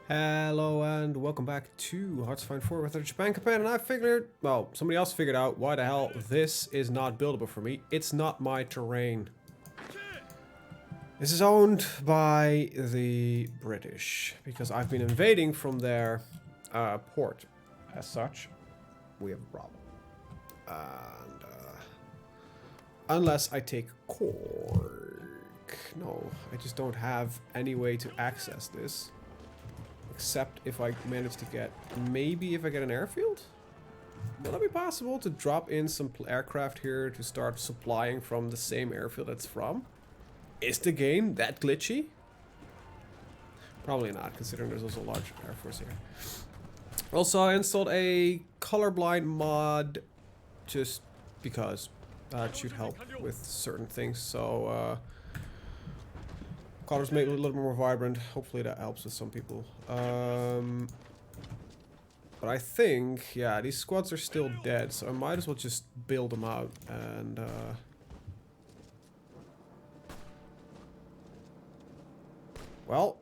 Hello and welcome back to HoI4 with our Japan campaign, and I figured, well, somebody else figured out why the hell this is not buildable for me. It's not my terrain. This is owned by the British, because I've been invading from their port. As such, we have a problem. And, unless I take Cork. No, I just don't have any way to access this. Except if I manage to get, maybe if I get an airfield? Will it be possible to drop in some aircraft here to start supplying from the same airfield it's from? Is the game that glitchy? Probably not, considering there's also a large air force here. Also, I installed a colorblind mod just because that should help with certain things. So, colors make it a little bit more vibrant. Hopefully that helps with some people. But I think, yeah, these squads are still dead, so I might as well just build them out and well,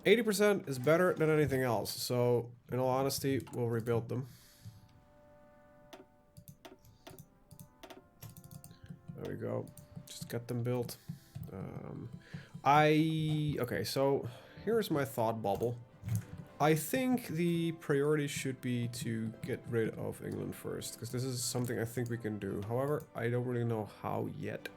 80% is better than anything else, so in all honesty, we'll rebuild them. There we go. Just get them built. Okay, so here's my thought bubble. I think the priority should be to get rid of England first, because this is something I think we can do. However, I don't really know how yet.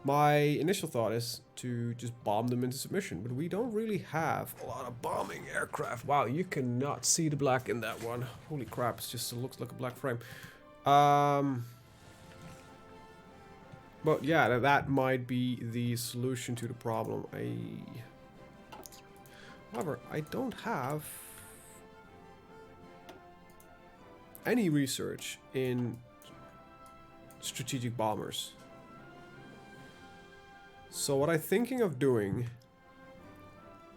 My initial thought is to just bomb them into submission, but we don't really have a lot of bombing aircraft. Wow, you cannot see the black in that one. Holy crap, it just looks like a black frame. But yeah, that might be the solution to the problem. However, I don't have any research in strategic bombers. So what I'm thinking of doing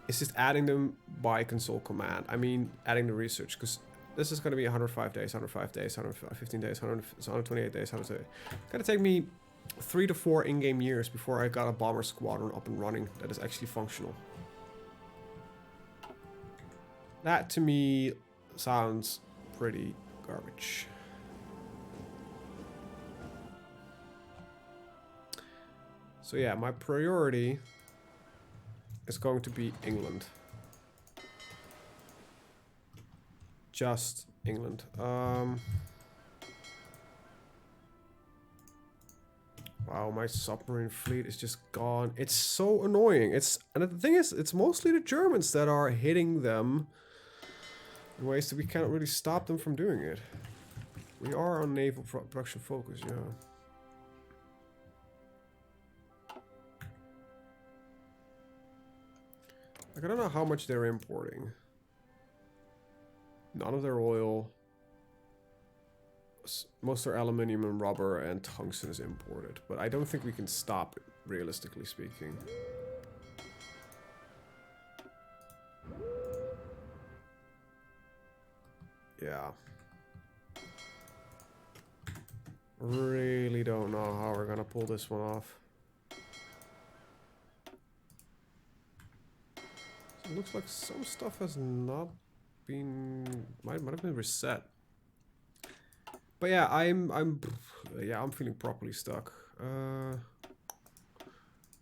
is just adding them by console command. I mean, adding the research, because this is going to be 105 days, 105 days, 115 days, 128 days, 130. It's going to take me 3 to 4 in-game years before I got a bomber squadron up and running that is actually functional. That to me sounds pretty garbage. So yeah, my priority is going to be England. Just England. Wow, my submarine fleet is just gone. It's so annoying. And the thing is, it's mostly the Germans that are hitting them in ways that we can't really stop them from doing it. We are on naval production focus, yeah. Like, I don't know how much they're importing. None of their oil. Most are aluminium and rubber, and tungsten is imported. But I don't think we can stop it, realistically speaking. Yeah. Really don't know how we're gonna pull this one off. So it looks like some stuff has not been... might have been reset. But yeah, I'm feeling properly stuck. You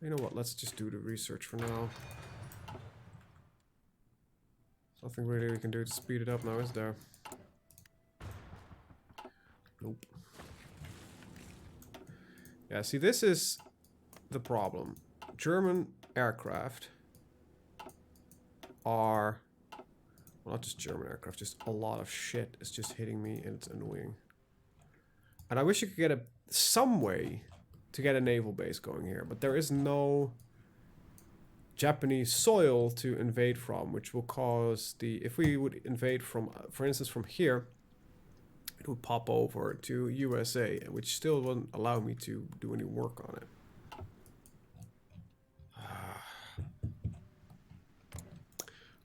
know what? Let's just do the research for now. Nothing really we can do to speed it up now, is there? Nope. Yeah, see, this is the problem. German aircraft are... well, not just German aircraft, just a lot of shit is just hitting me, and it's annoying. And I wish you could get some way to get a naval base going here, but there is no Japanese soil to invade from, which will cause the... if we would invade from, for instance, from here, it would pop over to USA, which still wouldn't allow me to do any work on it.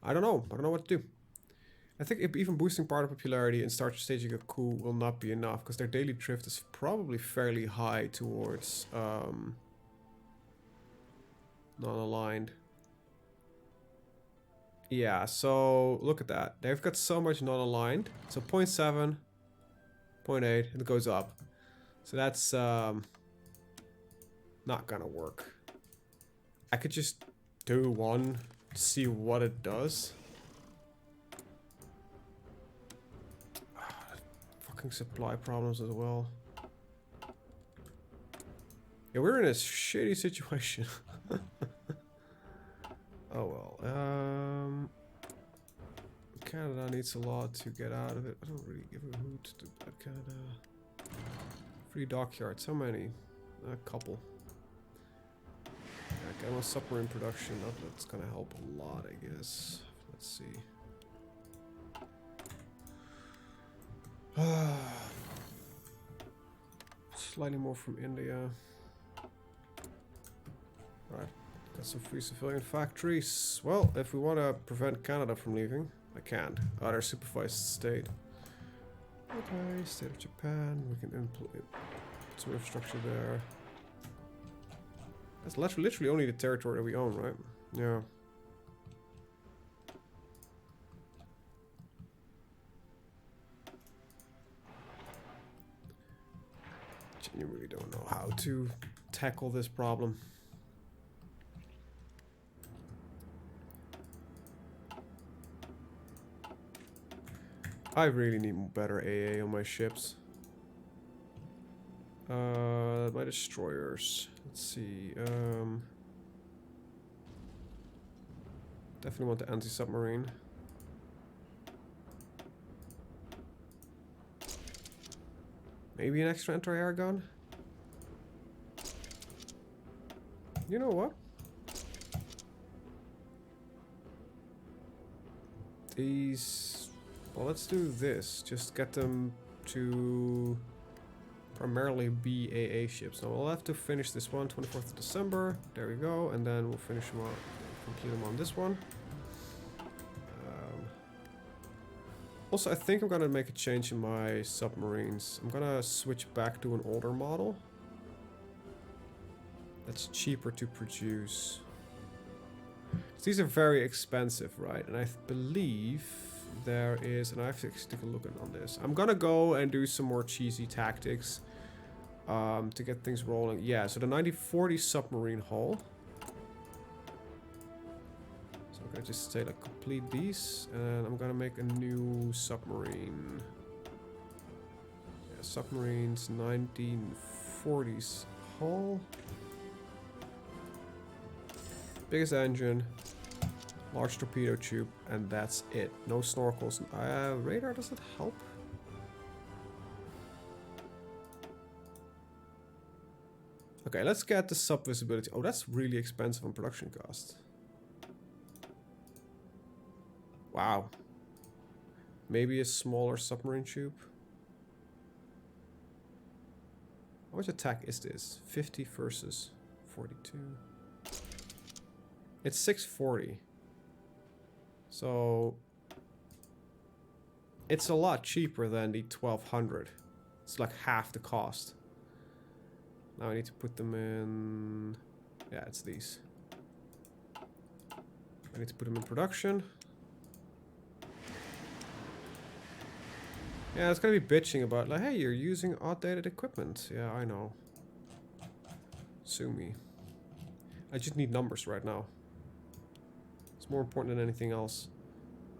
I don't know what to do. I think even boosting party popularity and start staging a coup will not be enough, because their daily drift is probably fairly high towards non-aligned. Yeah, so look at that. They've got so much non-aligned. So 0.7, 0.8, and it goes up. So that's not gonna work. I could just do one, see what it does. Fucking supply problems as well. Yeah, we're in a shitty situation. Oh well. Canada needs a lot to get out of it. I don't really give a hoot about Canada. Free dockyards. How many? A couple. Okay, well, submarine production. That's gonna help a lot, I guess. Let's see. Slightly more from India. Right. Got some free civilian factories. Well, if we want to prevent Canada from leaving, I can't. Other supervised state. Okay, state of Japan. We can put some infrastructure there. That's literally only the territory that we own, right? Yeah. Genuinely don't know how to tackle this problem. I really need better AA on my ships. My destroyers. Let's see. Definitely want the anti-submarine. Maybe an extra anti-air gun? You know what? These... Well, let's do this. Just get them to primarily be AA ships. Now we'll have to finish this one, 24th of December. There we go. And then we'll finish them on, complete them on this one. Also, I think I'm gonna make a change in my submarines. I'm gonna switch back to an older model. That's cheaper to produce. These are very expensive, right? And I believe there is, and I have to take a look on this. I'm gonna go and do some more cheesy tactics to get things rolling. Yeah, so the 9040 submarine hull. So I'm gonna just say like complete these, and I'm gonna make a new submarine. Yeah, submarines 1940s hull. Biggest engine. Large torpedo tube, and that's it. No snorkels. Radar, does it help? Okay, let's get the sub visibility. Oh, that's really expensive on production costs. Wow. Maybe a smaller submarine tube. How much attack is this? 50 versus 42. It's 640. So it's a lot cheaper than the 1200. It's like half the cost. Now I need to put them in. Yeah, it's these. I need to put them in production. Yeah, it's gonna be bitching about like, hey, you're using outdated equipment. Yeah, I know. Sue me. I just need numbers right now. It's more important than anything else.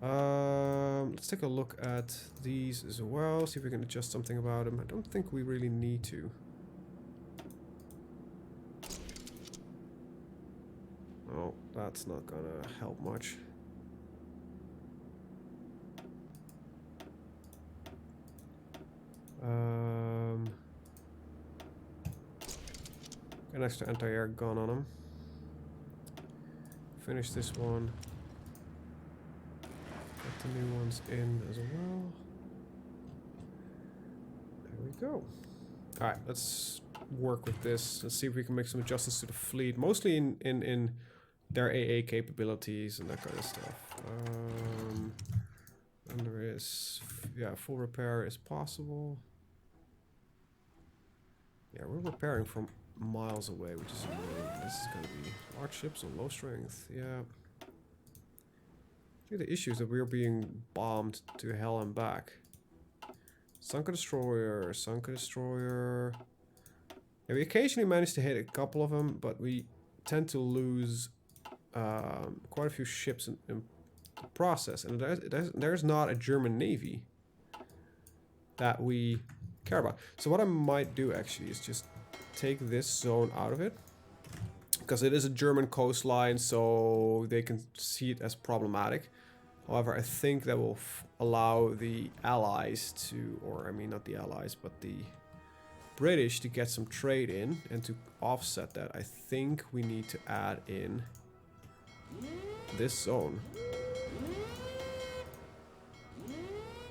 Let's take a look at these as well. See if we can adjust something about them. I don't think we really need to. Oh, that's not gonna help much. An extra anti-air gun on them. Finish this one. Get the new ones in as well. There we go. Alright, let's work with this. Let's see if we can make some adjustments to the fleet. Mostly in their AA capabilities and that kind of stuff. And there is... Yeah, full repair is possible. Yeah, we're repairing from miles away, which is annoying. This is going to be large ships on low strength. Yeah. The issue is that we're being bombed to hell and back. Sunken destroyer, sunken destroyer. Yeah, we occasionally manage to hit a couple of them, but we tend to lose quite a few ships in the process. And there's not a German navy that we care about. So what I might do actually is just take this zone out of it, because it is a German coastline, so they can see it as problematic. However, I think that will allow the allies to, or I mean not the allies, but the British to get some trade in, and to offset that, I think we need to add in this zone.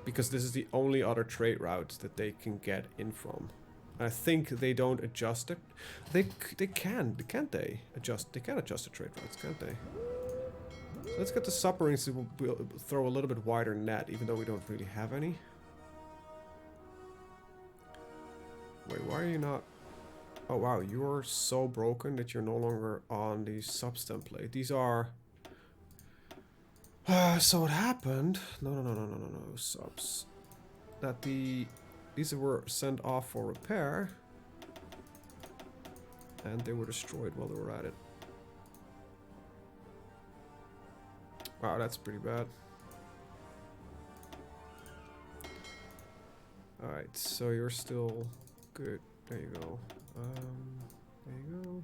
Because this is the only other trade route that they can get in from. And I think they don't adjust it. They can, can't they? They can adjust the trade routes, can't they? So let's get the submarines to throw a little bit wider net, even though we don't really have any. Wait, why are you not... Oh wow, you're so broken that you're no longer on the subs template. These are... so what happened... No, subs. That these were sent off for repair. And they were destroyed while they were at it. Wow, that's pretty bad. Alright, so you're still good. There you go. There you go.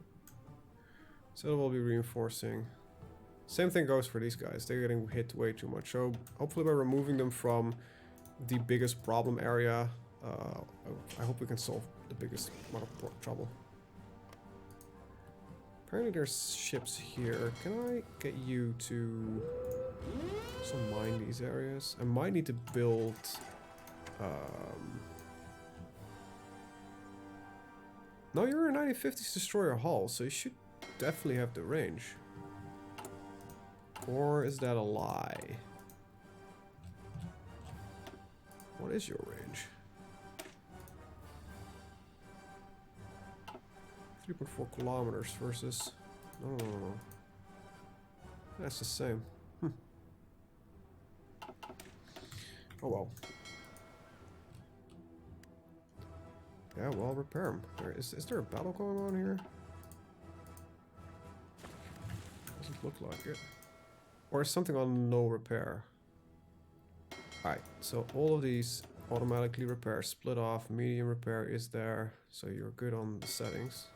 So we'll be reinforcing. Same thing goes for these guys. They're getting hit way too much. So hopefully by removing them from the biggest problem area, I hope we can solve the biggest amount of trouble. Apparently there's ships here. Can I get you to also mine these areas? I might need to build... No, you're a 1950s destroyer hull, so you should definitely have the range. Or is that a lie? What is your range? 3.4 kilometers versus... No. That's the same. Oh well. Yeah, well, repair them. Is there a battle going on here? Doesn't look like it. Or is something on no repair? Alright, so all of these automatically repair. Split off, medium repair is there. So you're good on the settings.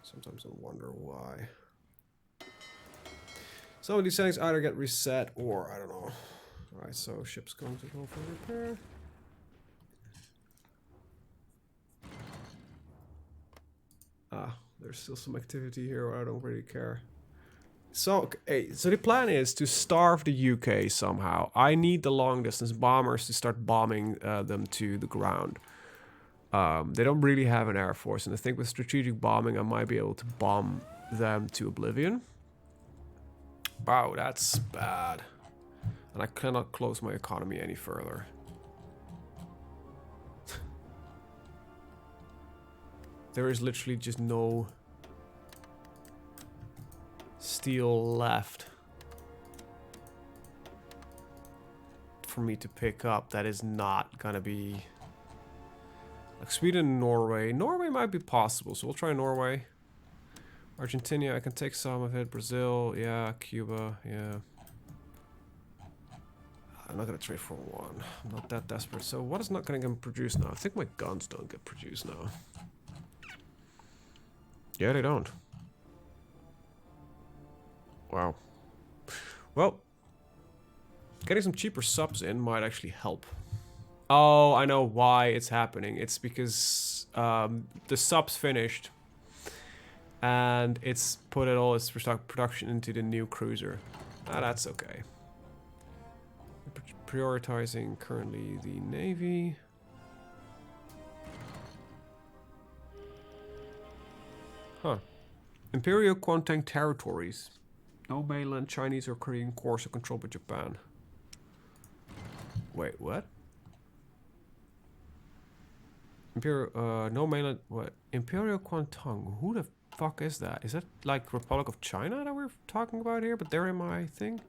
Sometimes I wonder why. Some of these settings either get reset or I don't know. Alright, so ship's going to go for repair. Ah, there's still some activity here. I don't really care. So, okay, so the plan is to starve the UK somehow. I need the long distance bombers to start bombing them to the ground. They don't really have an air force, and I think with strategic bombing I might be able to bomb them to oblivion. Wow, that's bad. And I cannot close my economy any further. There is literally just no steel left for me to pick up. That is not gonna be like Sweden and Norway. Norway might be possible, so we'll try Norway. Argentina, I can take some of it. Brazil, yeah. Cuba, yeah. I'm not gonna trade for one. I'm not that desperate. So what is not gonna get produced now? I think my guns don't get produced now. Yeah, they don't. Wow. Well, getting some cheaper subs in might actually help. Oh, I know why it's happening. It's because the subs finished, and it's put it all its production into the new cruiser. Ah, that's okay. Prioritizing currently the Navy. Huh. Imperial Kuomintang territories. No mainland Chinese or Korean cores are controlled by Japan. Wait, what? Imperial, no mainland, what? Imperial Kuomintang. Who the fuck is that? Is that like Republic of China that we're talking about here? But they're in my thing?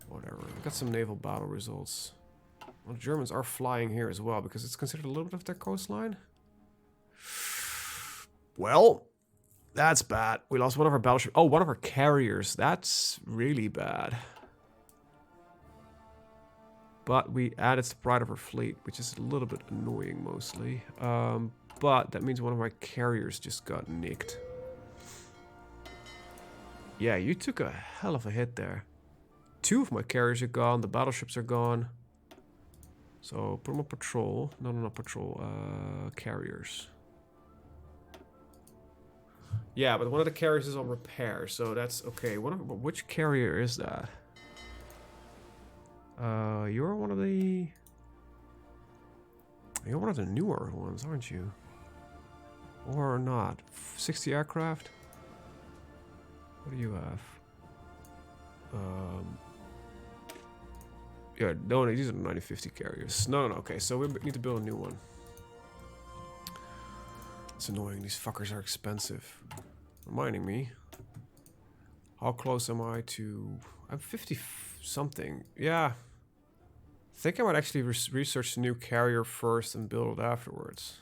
Whatever. I've got some naval battle results. Well, the Germans are flying here as well because it's considered a little bit of their coastline. Well, that's bad. We lost one of our battleships. Oh, one of our carriers. That's really bad. But we added the pride of our fleet, which is a little bit annoying mostly. But that means one of my carriers just got nicked. Yeah, you took a hell of a hit there. 2 of my carriers are gone. The battleships are gone. So put them on patrol. No, not patrol. Carriers. Yeah, but one of the carriers is on repair, so that's okay. Which carrier is that? You're one of the newer ones, aren't you? Or not? 60 aircraft? What do you have? Yeah, no, these are 9050 carriers. No, okay, so we need to build a new one. It's annoying, these fuckers are expensive. Reminding me, how close am I to... I'm 50 something. Yeah. I think I might actually research the new carrier first and build it afterwards.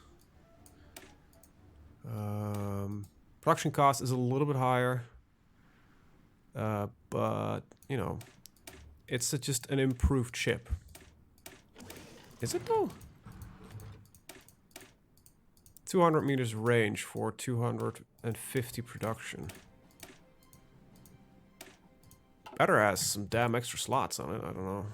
Production cost is a little bit higher. But, you know, it's just an improved chip. Is it though? 200 meters range for 250 production. Better has some damn extra slots on it, I don't know.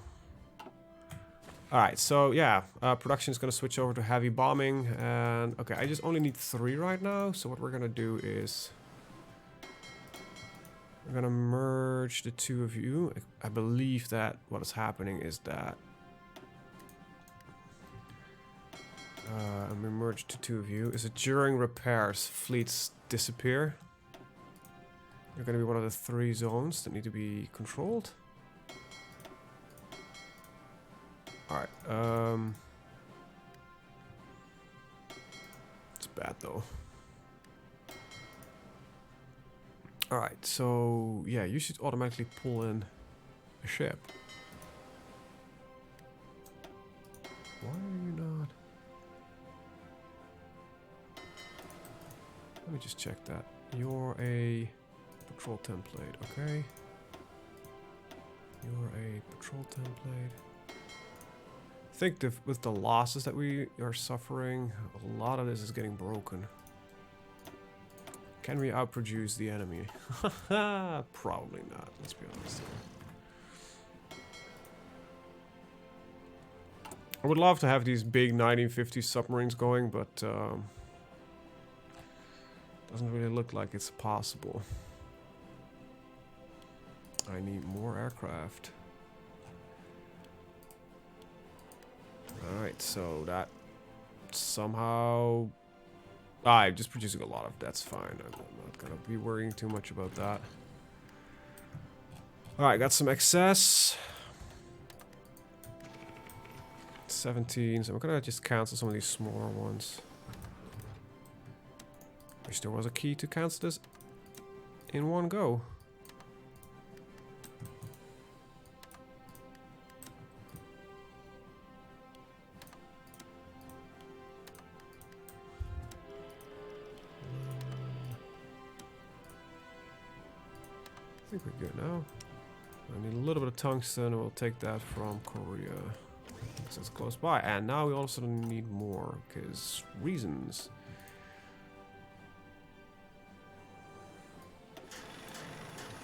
Alright, so yeah, production is going to switch over to heavy bombing. And okay, I just only need 3 right now. So what we're going to do is... we're going to merge the 2 of you. I believe that what is happening is that... and we merge the 2 of you. Is it during repairs, fleets disappear? You're going to be one of the 3 zones that need to be controlled. Alright, it's bad though. Alright, so yeah, you should automatically pull in a ship. Why are you not? Let me just check that. You're a patrol template, okay? You're a patrol template. I think with the losses that we are suffering, a lot of this is getting broken. Can we outproduce the enemy? Probably not, let's be honest. I would love to have these big 1950s submarines going, but doesn't really look like it's possible. I need more aircraft. Alright, so that somehow... I'm just producing a lot of... That's fine. I'm not gonna be worrying too much about that. Alright, got some excess. 17, so I'm gonna just cancel some of these smaller ones. Wish there was a key to cancel this in one go. I think we're good now. I need a little bit of tungsten, and we'll take that from Korea. Because it's close by. And now we also need more, because reasons.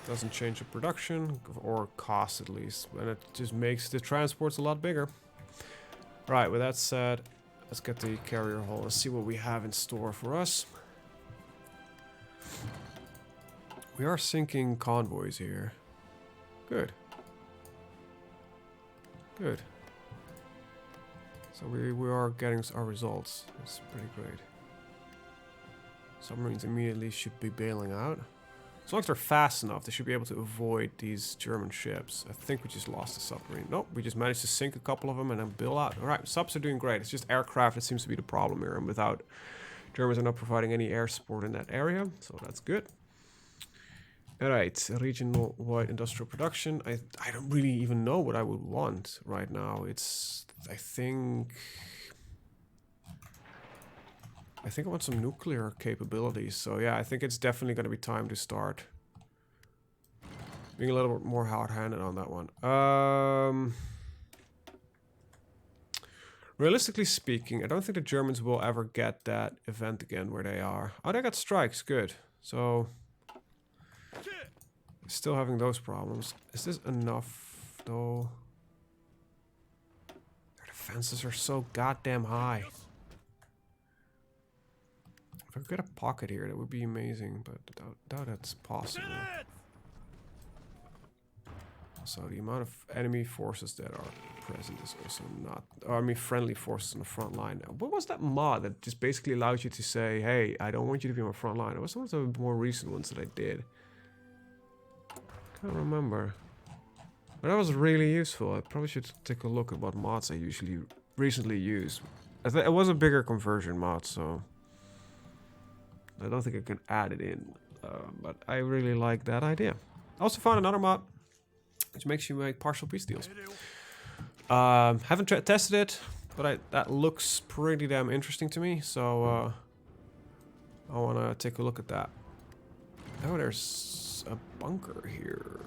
Doesn't change the production, or cost at least. And it just makes the transports a lot bigger. Right, with that said, let's get the carrier hull. Let's see what we have in store for us. We are sinking convoys here. Good. Good. So we are getting our results. It's pretty great. Submarines immediately should be bailing out. As long as they're fast enough, they should be able to avoid these German ships. I think we just lost a submarine. Nope, we just managed to sink a couple of them and then bail out. Alright, subs are doing great. It's just aircraft that seems to be the problem here. And without Germans are not providing any air support in that area, so that's good. Alright, regional-wide industrial production. I don't really even know what I would want right now. I think I want some nuclear capabilities. So yeah, I think it's definitely going to be time to start being a little bit more hard-handed on that one. Realistically speaking, I don't think the Germans will ever get that event again where they are. Oh, they got strikes. Good. So still having those problems. Is this enough, though? Their defenses are so goddamn high. If I could get a pocket here, that would be amazing, but I doubt that's possible. So the amount of enemy forces that are present is also not... I mean, friendly forces on the front line. What was that mod that just basically allows you to say, hey, I don't want you to be on the front line? It was one of the more recent ones that I did. Can't remember. But that was really useful. I probably should take a look at what mods I recently use. It was a bigger conversion mod, so I don't think I can add it in. But I really like that idea. I also found another mod which makes you make partial peace deals. Haven't tested it, but that looks pretty damn interesting to me. So I want to take a look at that. Oh, there's a bunker here.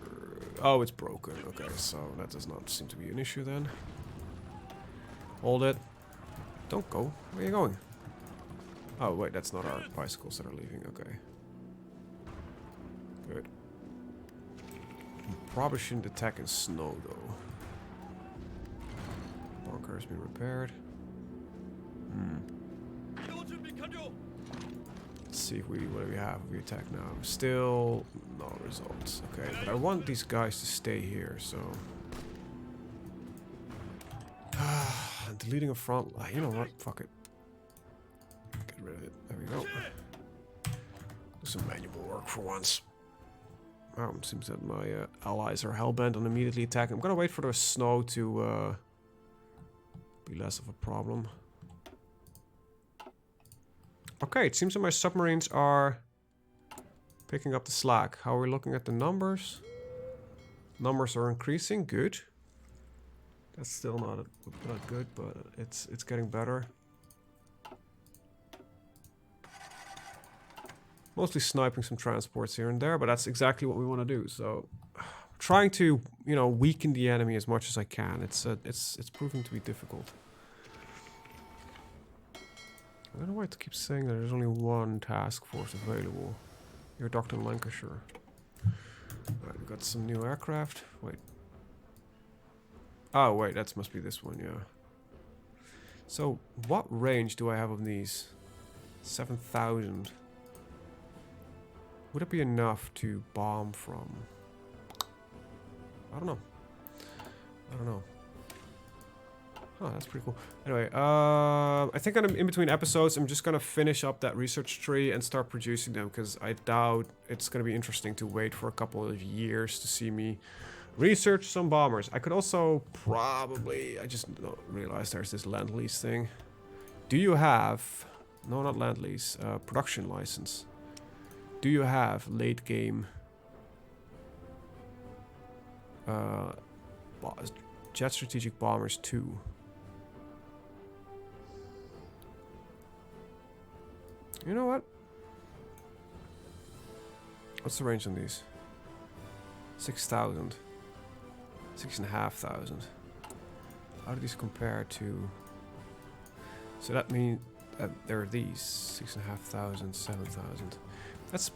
Oh, it's broken. Okay, so that does not seem to be an issue then. Hold it. Don't go. Where are you going? Oh, wait, that's not our bicycles that are leaving. Okay. Good. Probably shouldn't attack in snow, though. Bunker has been repaired. Let's see what do we have. We attack now. Still no results. Okay, but I want these guys to stay here, so... Deleting a front line. You know what? Fuck it. Get rid of it. There we go. Do some manual work for once. Seems that my allies are hellbent on immediately attacking. I'm gonna wait for the snow to be less of a problem. Okay, it seems that my submarines are picking up the slack. How are we looking at the numbers? Numbers are increasing. Good. That's still not good, but it's getting better. Mostly sniping some transports here and there, but that's exactly what we want to do. So, trying to, you know, weaken the enemy as much as I can. It's proving to be difficult. I don't know why it keeps saying that there's only one task force available. You're Dr. Lancashire. Alright, we got some new aircraft. Wait. Oh, wait, that must be this one, yeah. So, what range do I have of these? 7,000. Would it be enough to bomb from? I don't know. I don't know. Oh, that's pretty cool. Anyway, I think in between episodes, I'm just gonna finish up that research tree and start producing them, because I doubt it's gonna be interesting to wait for a couple of years to see me research some bombers. I could also probably... I just realized there's this Lend-Lease thing. Do you have... No, not Lend-Lease. Production license. Do you have late game Jet Strategic Bombers 2? You know what? What's the range on these? 6,000. 6,500. How do these compare to... So that means that there are these. 6,500, 7,000. That's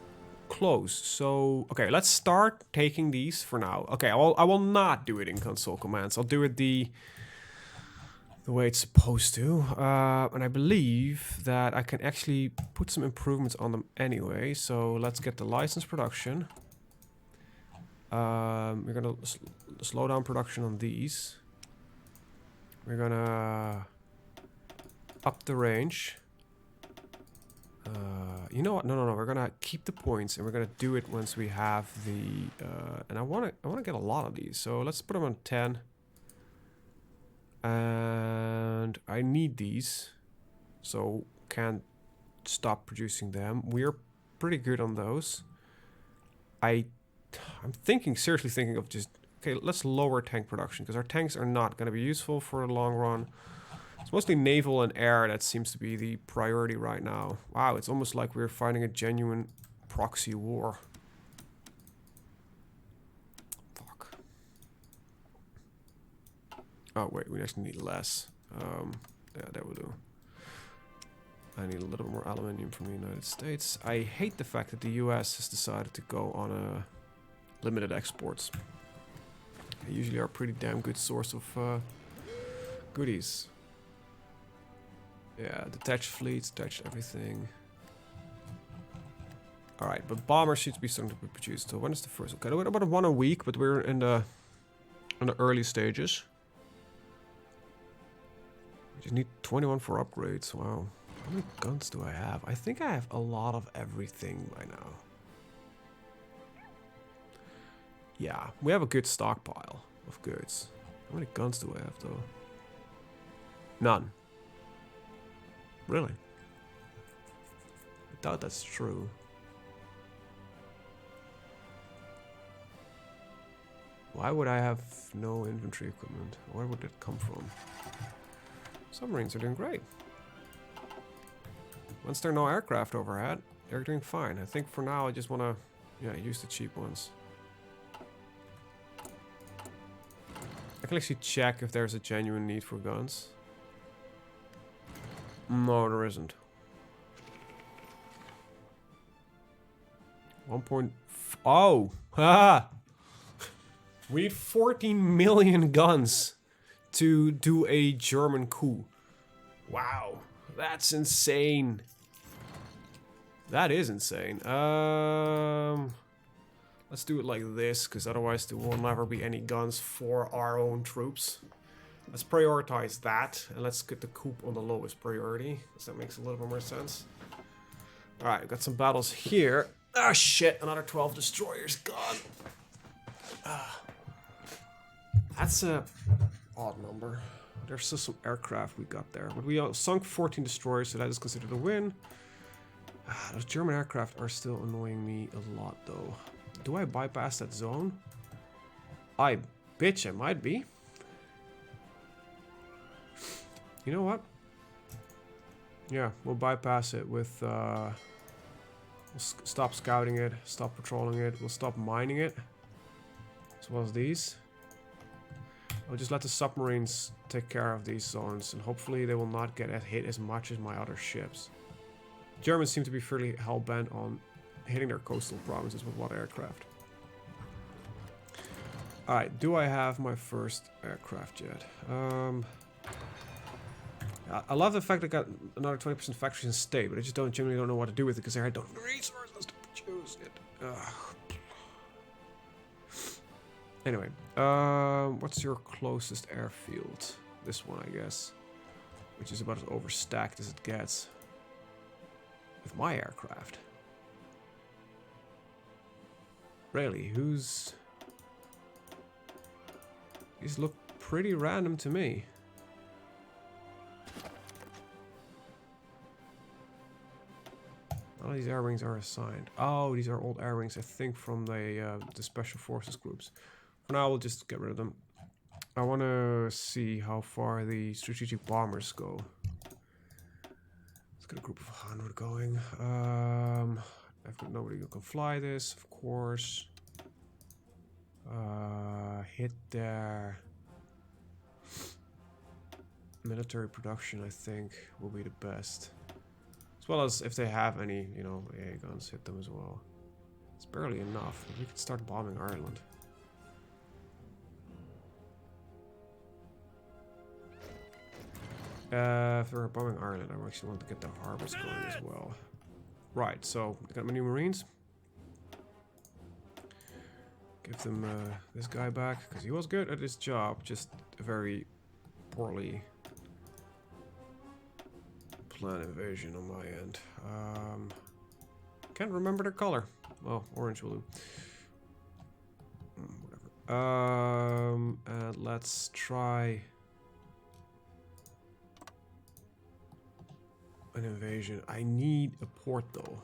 close. So, okay, let's start taking these for now. Okay, I will not do it in console commands. I'll do it the way it's supposed to. And I believe that I can actually put some improvements on them anyway. So let's get the license production. We're gonna slow down production on these. We're gonna up the range. You know what? No. We're gonna keep the points, and we're gonna do it once we have the. And I wanna get a lot of these. So let's put them on 10. And I need these, so can't stop producing them. We're pretty good on those. I'm seriously thinking of just, okay, let's lower tank production, because our tanks are not going to be useful for the long run. It's mostly naval and air that seems to be the priority right now. Wow, it's almost like we're fighting a genuine proxy war. Fuck. Oh, wait, we actually need less. Yeah, that will do. I need a little bit more aluminium from the United States. I hate the fact that the US has decided to go on a limited exports. They usually are a pretty damn good source of goodies. Yeah, detached fleets, detached everything. Alright, but bombers should be starting to be produced. So when is the first? Okay, about 1 a week, but we're in the early stages. We just need 21 for upgrades. Wow. How many guns do I have? I think I have a lot of everything by now. Yeah, we have a good stockpile of goods. How many guns do I have, though? None. Really? I doubt that's true. Why would I have no infantry equipment? Where would it come from? Submarines are doing great. Once there are no aircraft overhead, they're doing fine. I think for now I just want to, yeah, use the cheap ones. I can actually check if there's a genuine need for guns. No, there isn't. 1. Oh! Ha! We need 14 million guns to do a German coup. Wow, that's insane. That is insane. Let's do it like this, because otherwise there will never be any guns for our own troops. Let's prioritize that, and let's get the coup on the lowest priority, because that makes a little bit more sense. Alright, we've got some battles here. Ah, shit, another 12 destroyers gone. That's a odd number. There's still some aircraft we got there, but we sunk 14 destroyers, so that is considered a win. Those German aircraft are still annoying me a lot, though. Do I bypass that zone? I might be. You know what? Yeah, we'll bypass it with, we'll stop scouting it, stop patrolling it, we'll stop mining it, as well as these. I'll just let the submarines take care of these zones, and hopefully they will not get hit as much as my other ships. Germans seem to be fairly hell-bent on hitting their coastal provinces with what aircraft. Alright, do I have my first aircraft yet? I love the fact that I got another 20% factories in state, but I just generally don't know what to do with it because I don't have resources to produce it. Ugh. Anyway, what's your closest airfield? This one, I guess. Which is about as overstacked as it gets. With my aircraft. Really, who's... These look pretty random to me. None of these air wings are assigned. Oh, these are old air wings, I think, from the special forces groups. For now, we'll just get rid of them. I want to see how far the strategic bombers go. Let's get a group of 100 going. I've got nobody who can fly this, of course. Hit their military production, I think, will be the best. As well as if they have any, you know, AA guns, hit them as well. It's barely enough, but we could start bombing Ireland. If we're bombing Ireland, I actually want to get the harbors going as well. Right, so I got my new Marines. Give them this guy back, because he was good at his job, just very poorly planned invasion on my end. Can't remember the color. Well, orange will do. Whatever. And let's try... an invasion. I need a port though.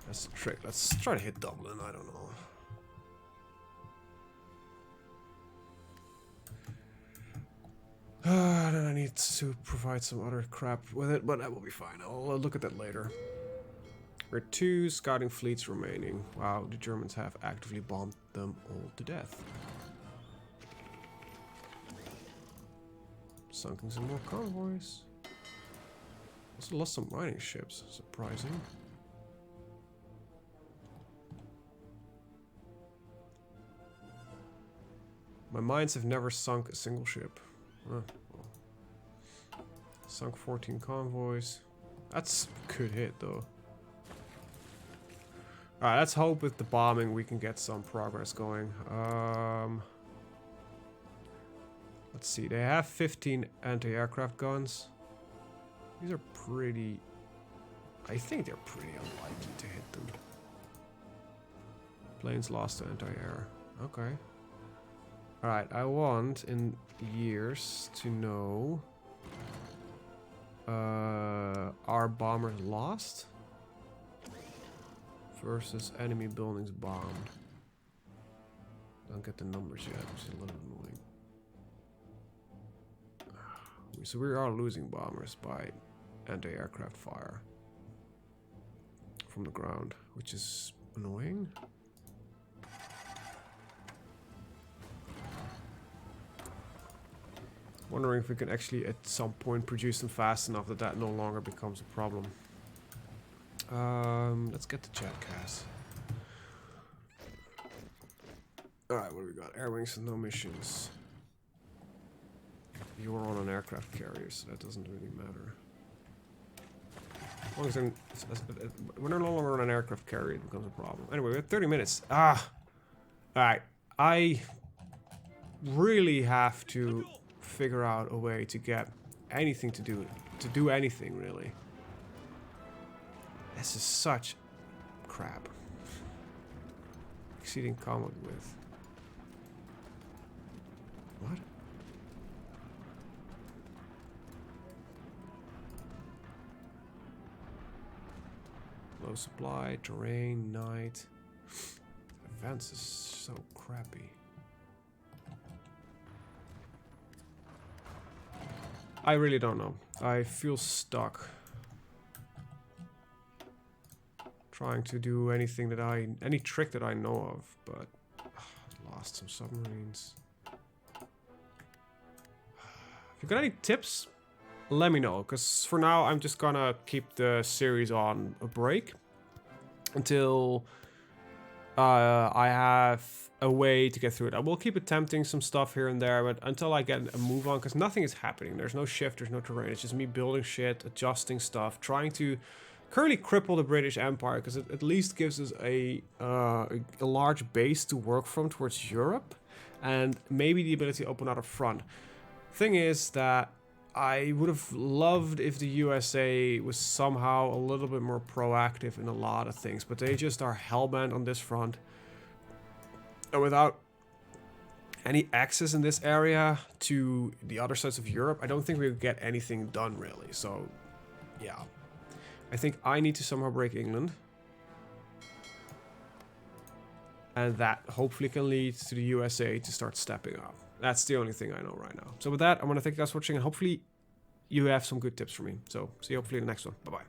That's the trick. Let's try to hit Dublin. I don't know. Then I need to provide some other crap with it, but that will be fine. I'll look at that later. There are 2 scouting fleets remaining. Wow, the Germans have actively bombed them all to death. Sunken some more convoys. Also lost some mining ships. Surprising. My mines have never sunk a single ship. Well. Sunk 14 convoys. That's a good hit though. Alright, let's hope with the bombing we can get some progress going. Let's see, they have 15 anti-aircraft guns. These are pretty... I think they're pretty unlikely to hit them. Planes lost to anti-air. Okay. Alright, I want in years to know... are bombers lost? Versus enemy buildings bombed. Don't get the numbers yet, which is a little annoying. So we are losing bombers by anti-aircraft fire from the ground, which is annoying. Wondering if we can actually at some point produce them fast enough that that no longer becomes a problem. Let's get the chat cast. Alright, what do we got? Air wings and no missions. You're on an aircraft carrier, so that doesn't really matter. As long as we're no longer on an aircraft carrier, it becomes a problem. Anyway, we have 30 minutes. Alright. I really have to figure out a way to get anything to do anything, really. This is such crap. Exceeding combat width. What? Low supply, terrain, night. Advance is so crappy. I really don't know. I feel stuck. Trying to do anything that any trick that I know of, but lost some submarines. If you got any tips, let me know, because for now I'm just gonna keep the series on a break until I have a way to get through it. I will keep attempting some stuff here and there, but until I get a move on, because nothing is happening. There's no shift, there's no terrain. It's just me building shit, adjusting stuff, trying to currently cripple the British Empire, because it at least gives us a large base to work from towards Europe, and maybe the ability to open out a front. Thing is that I would have loved if the USA was somehow a little bit more proactive in a lot of things, but they just are hellbent on this front. And without any access in this area to the other sides of Europe, I don't think we'll get anything done, really. So, yeah. I think I need to somehow break England. And that hopefully can lead to the USA to start stepping up. That's the only thing I know right now. So with that, I want to thank you guys for watching, and hopefully you have some good tips for me. So see you hopefully in the next one. Bye-bye.